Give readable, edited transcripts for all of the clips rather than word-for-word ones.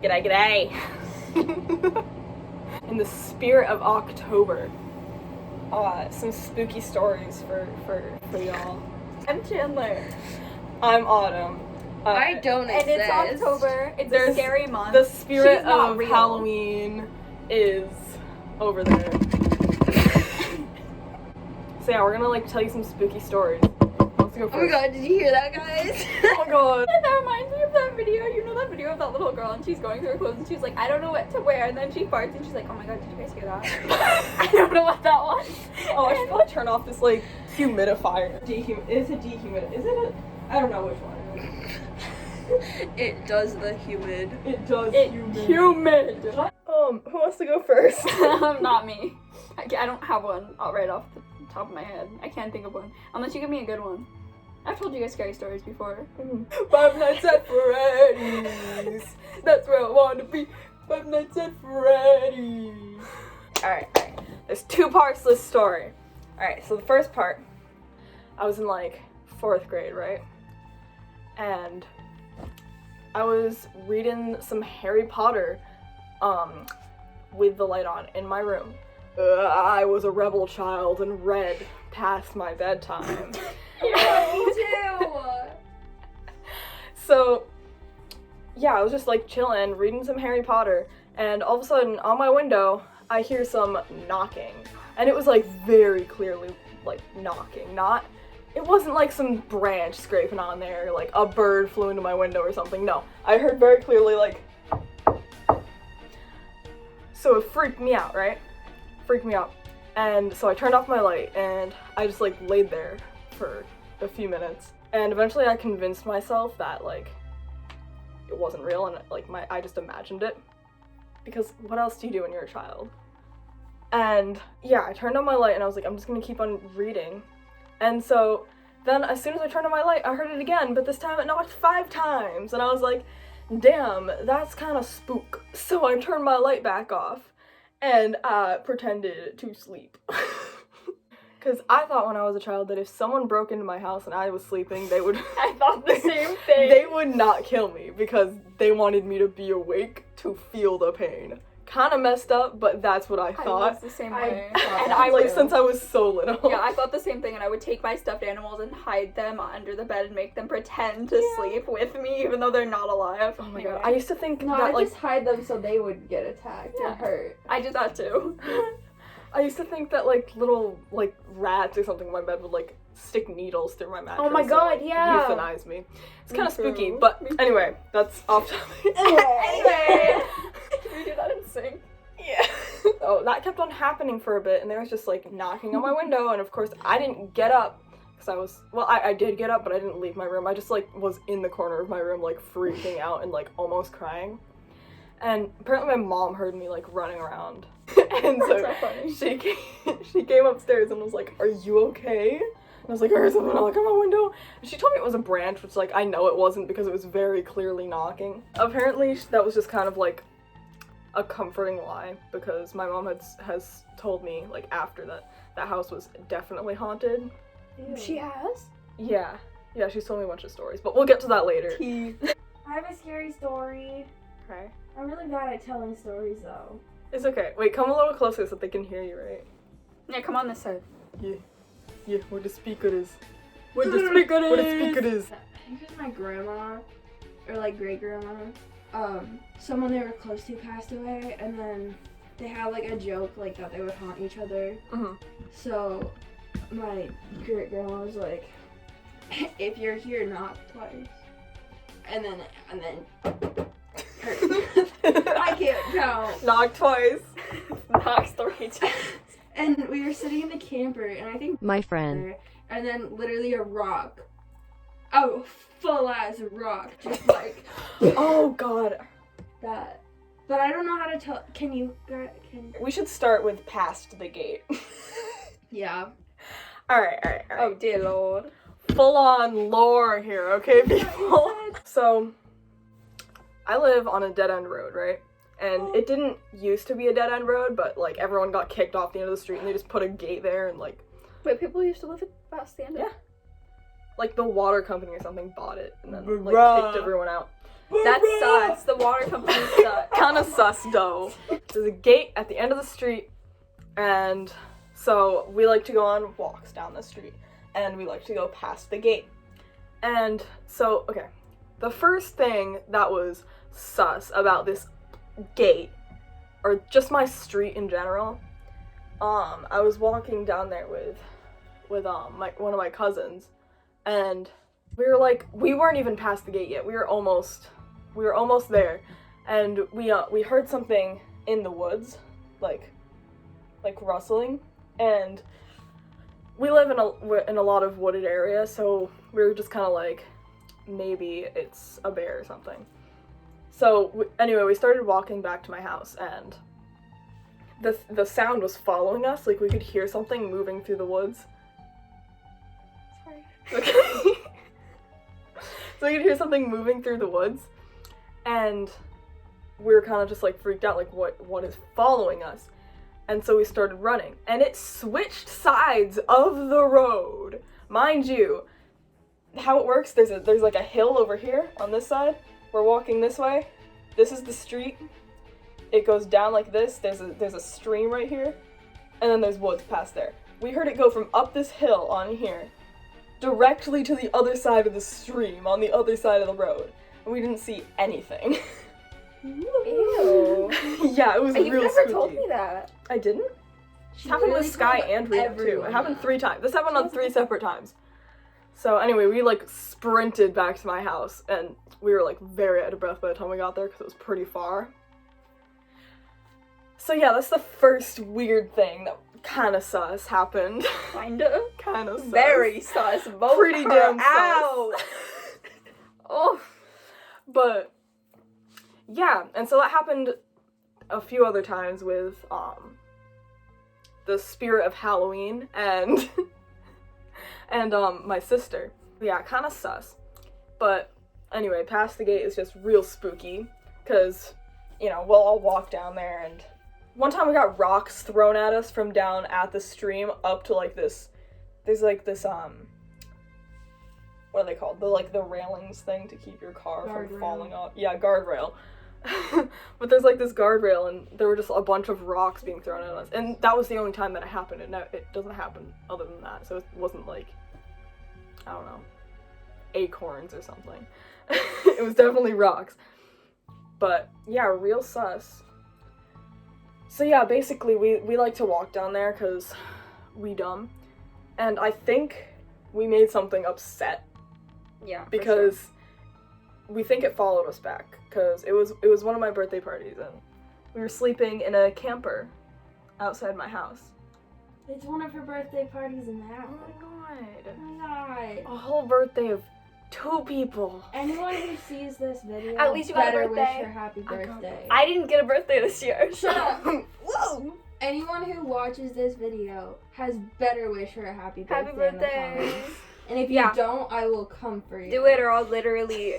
G'day, g'day. In the spirit of October, some spooky stories for y'all. I'm Chandler. I'm Autumn. I don't exist. And it's October. It's a scary month. The spirit She's not of real. Halloween is over there. So yeah, we're gonna tell you some spooky stories. Let's go first. Oh my god, did you hear that, guys? Oh my god. That reminds me of that video. You know that video of that little girl and she's going through her clothes and she's like, I don't know what to wear, and then she farts and she's like, oh my god, did you guys hear that? I don't know what that was. Oh, I should probably turn off this humidifier. Is it dehumidifier? Is it a? I don't know which one. It does the humid. It does Humid. Who wants to go first? Not me. I don't have one right off the top of my head. I can't think of one. Unless you give me a good one. I've told you guys scary stories before. 5 Nights at Freddy's. That's where I want to be. 5 Nights at Freddy's. Alright. There's 2 parts to this story. Alright, so the first part, I was in 4th grade, right? And I was reading some Harry Potter with the light on in my room. I was a rebel child and read past my bedtime. Yeah, me too! So, yeah, I was just chilling, reading some Harry Potter, and all of a sudden, on my window, I hear some knocking. And it was very clearly knocking, it wasn't some branch scraping on there, a bird flew into my window or something. No, I heard very clearly so it freaked me out, right? Freaked me out. And so I turned off my light and I just laid there for a few minutes. And eventually I convinced myself that it wasn't real and I just imagined it. Because what else do you do when you're a child? And yeah, I turned on my light and I was I'm just gonna keep on reading. And so then as soon as I turned on my light, I heard it again, but this time it knocked 5 times. And I was like, damn, that's kind of spook. So I turned my light back off and pretended to sleep. Because I thought when I was a child that if someone broke into my house and I was sleeping, they would... I thought the same thing. They would not kill me because they wanted me to be awake to feel the pain. Kind of messed up, but that's what I thought. I was the same way. And I since I was so little. Yeah, I thought the same thing, and I would take my stuffed animals and hide them under the bed and make them pretend to sleep with me, even though they're not alive. Oh my god, I used to think that I just hide them so they would get attacked and hurt. I did that too. I used to think that little rats or something in my bed would stick needles through my mattress. Oh my god, yeah. Euthanize me. It's kind of spooky, but anyway, that's off topic. Anyway. Can we do that in sync? Yeah. So that kept on happening for a bit, and there was just knocking on my window, and of course I didn't get up because I did get up, but I didn't leave my room. I just was in the corner of my room freaking out and almost crying. And apparently my mom heard me running around. And so she came upstairs and was like, "Are you okay?" And I was like, "I heard something knock on my window." And she told me it was a branch, which I know it wasn't because it was very clearly knocking. Apparently that was just kind of a comforting lie because my mom has told me after that house was definitely haunted. Ew. She has? Yeah, she's told me a bunch of stories, but we'll get to that later. I have a scary story. Okay. I'm really bad at telling stories though. It's okay. Wait, come a little closer so they can hear you, right? Yeah, come on this side. Yeah, where the speaker is. Where the speaker is. I think it was my grandma, or great grandma. Someone they were close to passed away, and then they had a joke that they would haunt each other. Mm-hmm. So my great grandma was like, "If you're here, knock twice." And then I can't count. Knock twice. Knocks 3 times. And we were sitting in the camper, and I think my friend. And then literally a rock. Oh, full ass rock, just Oh god. that. But I don't know how to tell. Can you? We should start with past the gate. Yeah. Alright. Oh dear lord. Full on lore here, okay, people? So, I live on a dead-end road, right? And it didn't used to be a dead-end road, but everyone got kicked off the end of the street and they just put a gate there and Wait, people used to live past the end of it? the water company or something bought it and then kicked everyone out. That's sus. The water company sus. Kind of sus though. There's a gate at the end of the street, and so we like to go on walks down the street, and we like to go past the gate. And so, okay, the first thing that was sus about this gate, or just my street in general, I was walking down there with one of my cousins, and we weren't even past the gate yet. We were almost there, and we heard something in the woods, like rustling, and we live in a lot of wooded area, so we were just kind of like, maybe it's a bear or something. So anyway, we started walking back to my house, and the sound was following us. Like, we could hear something moving through the woods. Sorry. Okay. So we could hear something moving through the woods, and we were kind of just like freaked out, like what is following us? And so we started running, and it switched sides of the road. Mind you, how it works, there's like a hill over here on this side. We're walking this way. This is the street. It goes down like this. There's a stream right here, and then there's woods past there. We heard it go from up this hill on here directly to the other side of the stream on the other side of the road, and we didn't see anything. Ew. Yeah, it was You've real never spooky. told me that. I didn't? It She happened really with Sky told and Rita too. everyone It happened that. 3 times. This happened on 3 separate times. So anyway, we like sprinted back to my house, and we were like very out of breath by the time we got there because it was pretty far. So yeah, that's the first weird thing that kind of sus happened. Kinda. Kind of sus. Very sus. Vote Pretty her damn out. sus. Oh. But yeah, and so that happened a few other times with the spirit of Halloween and my sister. Yeah, kind of sus. But anyway, past the gate is just real spooky because, you know, we'll all walk down there, and one time we got rocks thrown at us from down at the stream up to like this, there's like this what are they called? The railings thing to keep your car from Guardrail. falling off. Yeah, guardrail. But there's like this guardrail, and there were just a bunch of rocks being thrown at us, and that was the only time that it happened, and it doesn't happen other than that, so it wasn't like, I don't know, acorns or something. It was definitely rocks. But yeah, real sus. So yeah, basically we like to walk down there because we dumb, and I think we made something upset Yeah. for because we think it followed us back, because it was one of my birthday parties, and we were sleeping in a camper outside my house. It's one of her birthday parties in the house. Oh my god. Oh my god. A whole birthday of 2 people. Anyone who sees this video At least you got a better birthday. wish her happy birthday. I didn't get a birthday this year. Shut up. Whoa! Anyone who watches this video has better wish her a happy birthday. Happy in the birthday. comments. And if you Yeah. don't, I will come for you. Do it or I'll literally...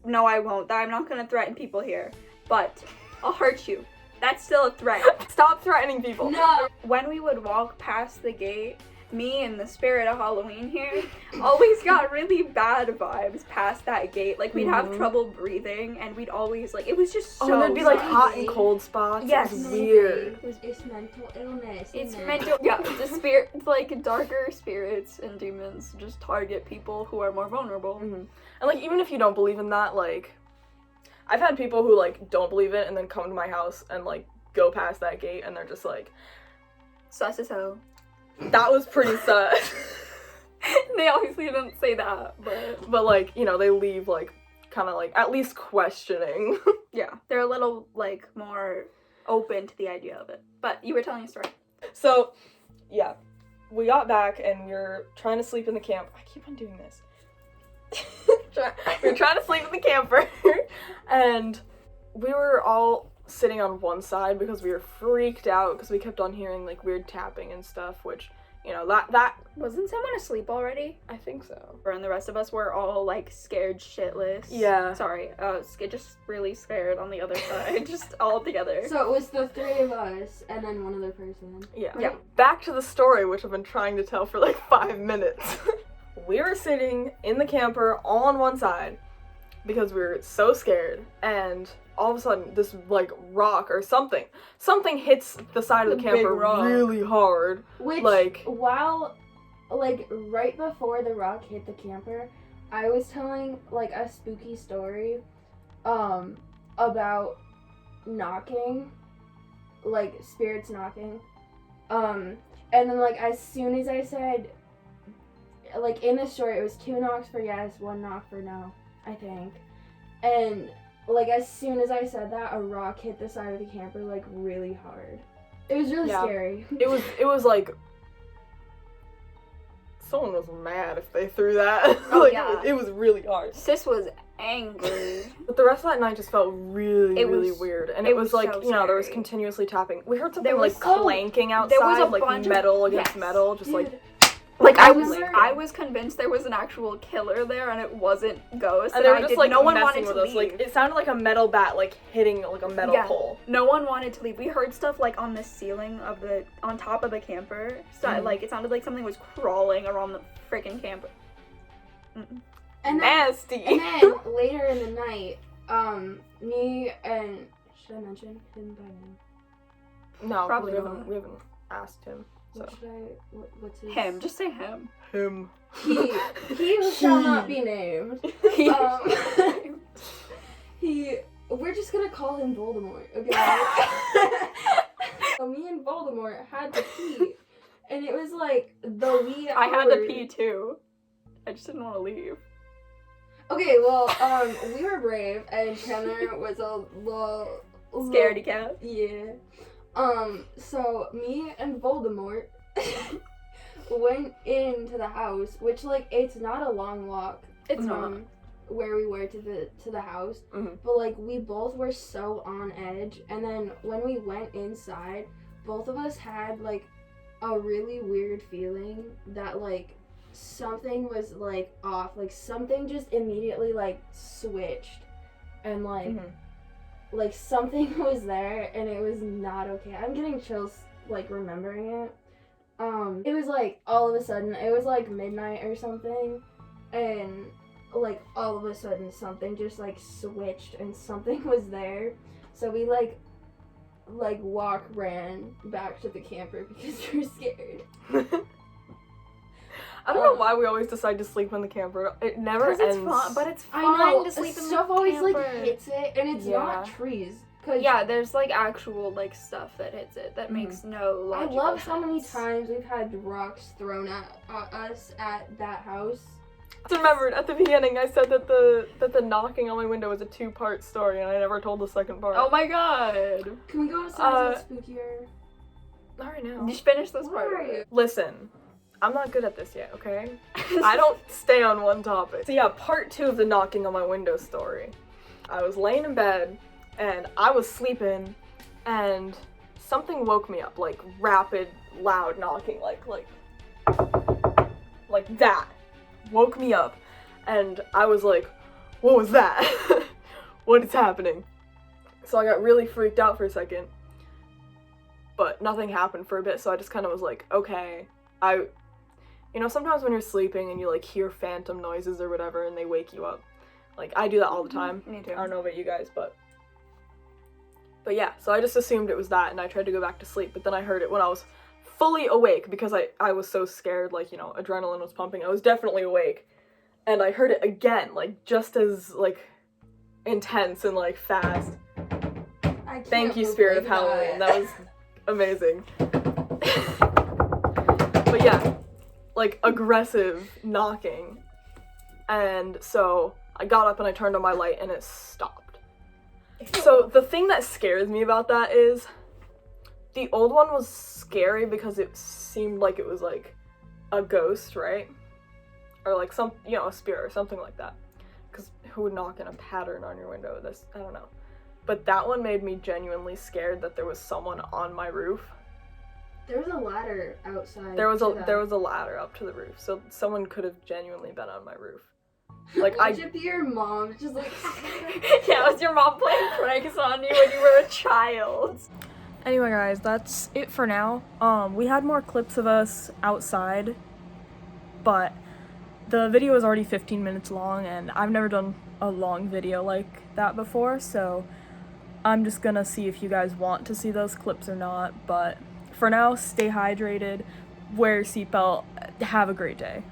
No, I won't. I'm not gonna threaten people here. But I'll hurt you. That's still a threat. Stop threatening people. No. When we would walk past the gate, me and the spirit of Halloween here always got really bad vibes past that gate. Like, we'd have trouble breathing, and we'd always, like, it was just so... Oh, there'd be like sus. hot and cold spots. Yes. It was weird. It's mental illness. It's isn't it? mental... Yeah, the spirit... Like, darker spirits and demons just target people who are more vulnerable. Mm-hmm. And like, even if you don't believe in that, like, I've had people who like don't believe it and then come to my house and like go past that gate, and they're just like, Sus as hell. that was pretty sus. They obviously didn't say that, But like, you know, they leave like kind of like at least questioning. yeah, they're a little, like, more open to the idea of it. But you were telling a story. So yeah, we got back and we were trying to sleep in the camp. I keep on doing this. We were trying to sleep in the camper, and we were all sitting on one side because we were freaked out because we kept on hearing like weird tapping and stuff, which, you know, that Wasn't someone asleep already? I think so. And the rest of us were all, like, scared shitless. Yeah. Sorry, just really scared on the other side, just all together. So it was the 3 of us and then one other person. Yeah. Yeah. Back to the story, which I've been trying to tell for like 5 minutes. We were sitting in the camper all on one side, because we were so scared, and all of a sudden this like rock or something hits the side of the big camper rock. really hard. Which, Like- while, like, right before the rock hit the camper, I was telling, like, a spooky story, about knocking, like, spirits knocking, and then, like, as soon as I said, like, in the story, it was 2 knocks for yes, 1 knock for no, I think, and, like, as soon as I said that, a rock hit the side of the camper, like, really hard. It was really Yeah. scary. It was like someone was mad if they threw that. Oh, Like, yeah. it was really hard. Sis was angry. But the rest of that night just felt really, It really was- weird. And it it was was like, so you know, there was scary. continuously tapping. We heard something There was- like clanking outside, there was a like bunch of- metal against yes. metal, just like Dude, Like I I was convinced there was an actual killer there and it wasn't ghosts. and they were I just did, like no one messing wanted with to us. leave. Like it sounded like a metal bat like hitting like a metal Yeah. pole. No one wanted to leave. We heard stuff like on the ceiling of on top of the camper. So like it sounded like something was crawling around the freaking camper. Mm-mm. and then, Nasty. and then later in the night, me and should I mention him by name? No, Probably we not. haven't asked him. So What should I? What's his? Him, just say him. him. He shall not be named. He- We're just gonna call him Voldemort, okay? So me and Voldemort had to pee, and it was like the wee I had to hours. pee too. I just didn't want to leave. Okay, well, we were brave, and Chandler was a little Scaredy cat. Yeah. So me and Voldemort went into the house, which like it's not a long walk It's from not. where we were to the house, Mhm. but like we both were so on edge, and then when we went inside, both of us had like a really weird feeling that like something was like off, like something just immediately like switched, and like Mhm. like something was there and it was not okay. I'm getting chills like remembering it. It was like all of a sudden, it was like midnight or something, and like all of a sudden something just like switched and something was there. So we like ran back to the camper because we were scared. I don't know why we always decide to sleep in the camper. It never Because ends. it's fun, but it's I fun know to sleep in stuff the always camper. like hits it, and it's not Yeah. trees. Cause Yeah, there's like actual like stuff that hits it that Mhm. makes no I logical love how many sense. times we've had rocks thrown at us at that house. I remembered at the beginning I said that the knocking on my window was a 2-part story, and I never told the second part. Oh my god! Can we go outside to spookier? All right now. Just finish this Where part. are you? Listen, I'm not good at this yet, okay? I don't stay on one topic. So yeah, part 2 of the knocking on my window story. I was laying in bed, and I was sleeping, and something woke me up, like rapid, loud knocking, like that. Woke me up, and I was like, what was that? What is happening? So I got really freaked out for a second, but nothing happened for a bit, so I just kind of was like, okay. You know, sometimes when you're sleeping and you like hear phantom noises or whatever and they wake you up. Like, I do that all the time. Me too. I don't know about you guys, but yeah, so I just assumed it was that, and I tried to go back to sleep, but then I heard it when I was fully awake because I was so scared, like, you know, adrenaline was pumping. I was definitely awake, and I heard it again, like, just as, like, intense and, like, fast. I Thank can't you, Spirit of believe Halloween. That was amazing. But yeah, like, aggressive knocking. And so I got up and I turned on my light and it stopped. So the thing that scares me about that is the old one was scary because it seemed like it was like a ghost, right? Or like some, you know, a spirit or something like that. Because who would knock in a pattern on your window? This, I don't know. But that one made me genuinely scared that there was someone on my roof. There was a ladder outside. There was to a that. there was a ladder up to the roof, so someone could have genuinely been on my roof. Like Would it be your mom? Just like. Yeah, was your mom playing pranks on you when you were a child? Anyway, guys, that's it for now. We had more clips of us outside, but the video is already 15 minutes long, and I've never done a long video like that before, so I'm just gonna see if you guys want to see those clips or not. But for now, stay hydrated, wear your seatbelt, have a great day.